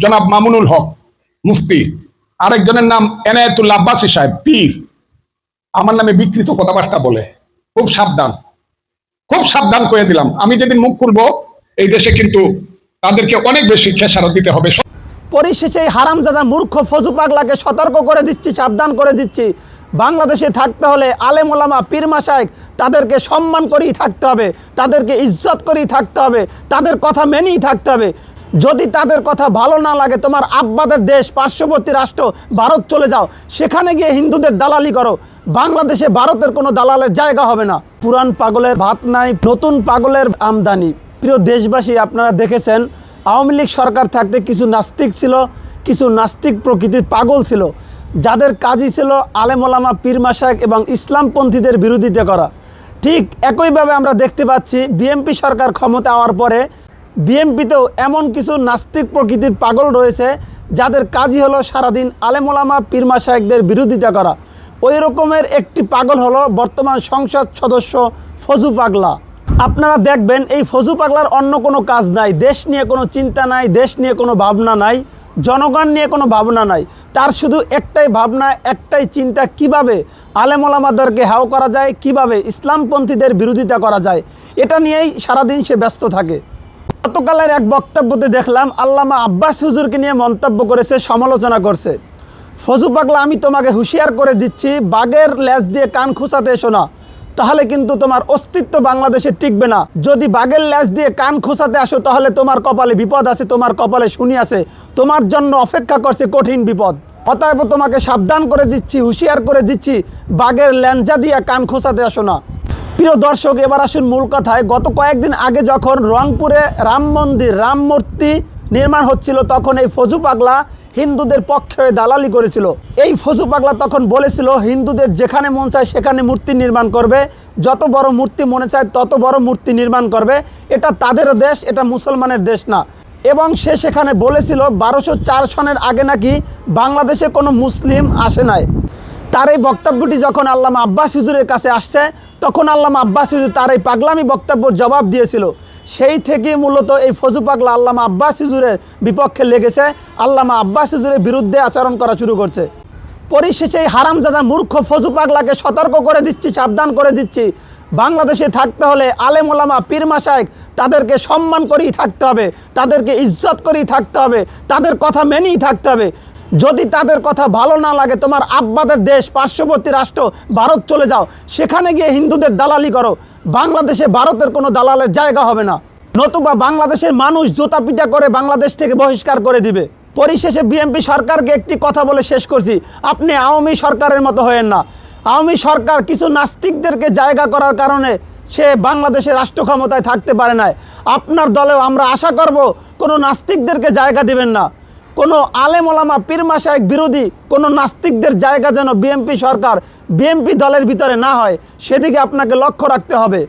জনাব মামুনুল হক মুফতি, আরেকজনের নাম এনায়েতুল্লাহ আব্বাসী সাহেব পীর, আমার নামে বিকৃত কথাবার্তা বলে। খুব সাবধান করে দিলাম, আমি যেদিন মুখ খুলবো এই দেশে কিন্তু তাদেরকে অনেক বেশি খেসারত দিতে হবে। পরিশেষে হারামজাদা মূর্খ ফজু পাগলাকে সতর্ক করে দিচ্ছি, সাবধান করে দিচ্ছি, বাংলাদেশে থাকতে হলে আলেম ওলামা পীর মাশায়েখ তাদেরকে সম্মান করেই থাকতে হবে, তাদেরকে ইজ্জত করেই থাকতে হবে, তাদের কথা মেনেই থাকতে হবে। যদি তাদের কথা ভালো না লাগে, তোমার আব্বাদের দেশ পার্শ্ববর্তী রাষ্ট্র ভারত চলে যাও, সেখানে গিয়ে হিন্দুদের দালালি করো। বাংলাদেশে ভারতের কোনো দালালের জায়গা হবে না। পুরান পাগলের ভাত নাই, নতুন পাগলের আমদানি। প্রিয় দেশবাসী, আপনারা দেখেছেন আওয়ামী লীগ সরকার থাকতে কিছু নাস্তিক ছিল, কিছু নাস্তিক প্রকৃতির পাগল ছিল, যাদের কাজই ছিল আলেম ওলামা পীর মাশায়েখ এবং ইসলামপন্থীদের বিরোধিতা করা। ঠিক একইভাবে আমরা দেখতে পাচ্ছি বিএনপি সরকার ক্ষমতা হওয়ার পরে বিএনপিতেও এমন কিছু নাস্তিক প্রকৃতির পাগল রয়েছে, যাদের কাজই হলো সারাদিন আলেম ওলামা পীর মাশায়েখদের বিরোধিতা করা। ওই রকমের একটি পাগল হলো বর্তমান সংসদ সদস্য ফজু পাগলা। আপনারা দেখবেন এই ফজু পাগলার অন্য কোনো কাজ নাই, দেশ নিয়ে কোনো চিন্তা নাই, দেশ নিয়ে কোনো ভাবনা নাই, জনগণ নিয়ে কোনো ভাবনা নাই। তার শুধু একটাই ভাবনা, একটাই চিন্তা, কিভাবে আলেম ওলামাদেরকে হাও করা যায়, কিভাবে ইসলামপন্থীদের বিরোধিতা করা যায়, এটা নিয়েই সারাদিন সে ব্যস্ত থাকে। গতকালের এক বক্তব্যতে দেখলাম আল্লামা আব্বাস হুজুরকে নিয়ে মন্তব্য করেছে, সমালোচনা করছে। ফজু পাগলা, আমি তোমাকে হুঁশিয়ার করে দিচ্ছি, বাঘের লেজ দিয়ে কান খোঁচাতে এসো না, তাহলে কিন্তু তোমার অস্তিত্ব বাংলাদেশে টিকবে না। যদি বাঘের লেজ দিয়ে কান খোঁচাতে আসো, তাহলে তোমার কপালে বিপদ আছে, তোমার কপালে শনি আছে, তোমার জন্য অপেক্ষা করছে কঠিন বিপদ। অতএব তোমাকে সাবধান করে দিচ্ছি, হুঁশিয়ার করে দিচ্ছি, বাঘের ল্যাঞ্জা দিয়ে কান খোঁচাতে আসো না। প্রিয় দর্শক, এবার আসুন মূল কথায়। গত কয়েকদিন আগে যখন রংপুরে রাম মন্দির, রাম মূর্তি নির্মাণ হচ্ছিল, তখন এই ফজু পাগলা হিন্দুদের পক্ষে দালালি করেছিল। এই ফজু পাগলা তখন বলেছিল হিন্দুদের যেখানে মন চায় সেখানে মূর্তি নির্মাণ করবে, যত বড় মূর্তি মনে চায় তত বড় মূর্তি নির্মাণ করবে, এটা তাদের দেশ, এটা মুসলমানের দেশ না। এবং সে সেখানে বলেছিল 1204 সনের আগে নাকি বাংলাদেশে কোনো মুসলিম আসে নাই। তার এই বক্তব্যটি যখন আল্লামা আব্বাস হুজুরের কাছে আসছে, তখন আল্লামা আব্বাস হুজুর তার এই পাগলামি বক্তব্যের জবাব দিয়েছিল। সেই থেকে মূলত এই ফজু পাগলা আল্লামা আব্বাস হুজুরের বিপক্ষে লেগেছে, আল্লামা আব্বাস হুজুরের বিরুদ্ধে আচরণ করা শুরু করছে। পরিশেষে এই হারামজাদা মূর্খ ফজু পাগলাকে সতর্ক করে দিচ্ছি, সাবধান করে দিচ্ছি, বাংলাদেশে থাকতে হলে আলেম ওলামা পীর মাশায়েখ তাদেরকে সম্মান করেই থাকতে হবে, তাদেরকে ইজ্জত করেই থাকতে হবে, তাদের কথা মেনেই থাকতে হবে। যদি তাদের কথা ভালো না লাগে, তোমার আব্বাদের দেশ পার্শ্ববর্তী রাষ্ট্র ভারত চলে যাও, সেখানে গিয়ে হিন্দুদের দালালি করো। বাংলাদেশে ভারতের কোনো দালালের জায়গা হবে না, নতুবা বাংলাদেশের মানুষ জুতা পিটা করে বাংলাদেশ থেকে বহিষ্কার করে দিবে। পরিশেষে বিএনপি সরকারকে একটি কথা বলে শেষ করছি, আপনি আওয়ামী সরকারের মতো হয়েন না। আওয়ামী সরকার কিছু নাস্তিকদেরকে জায়গা করার কারণে সে বাংলাদেশের রাষ্ট্র ক্ষমতায় থাকতে পারে না। আপনার দলেও আমরা আশা করব কোনো নাস্তিকদেরকে জায়গা দিবেন না, কোনো আলেম ওলামা পীর মাশায়েখ বিরোধী কোনো নাস্তিকদের জায়গা যেন বিএনপি সরকার, বিএনপি দলের ভিতরে না হয়, সেদিকে আপনাকে লক্ষ্য রাখতে হবে।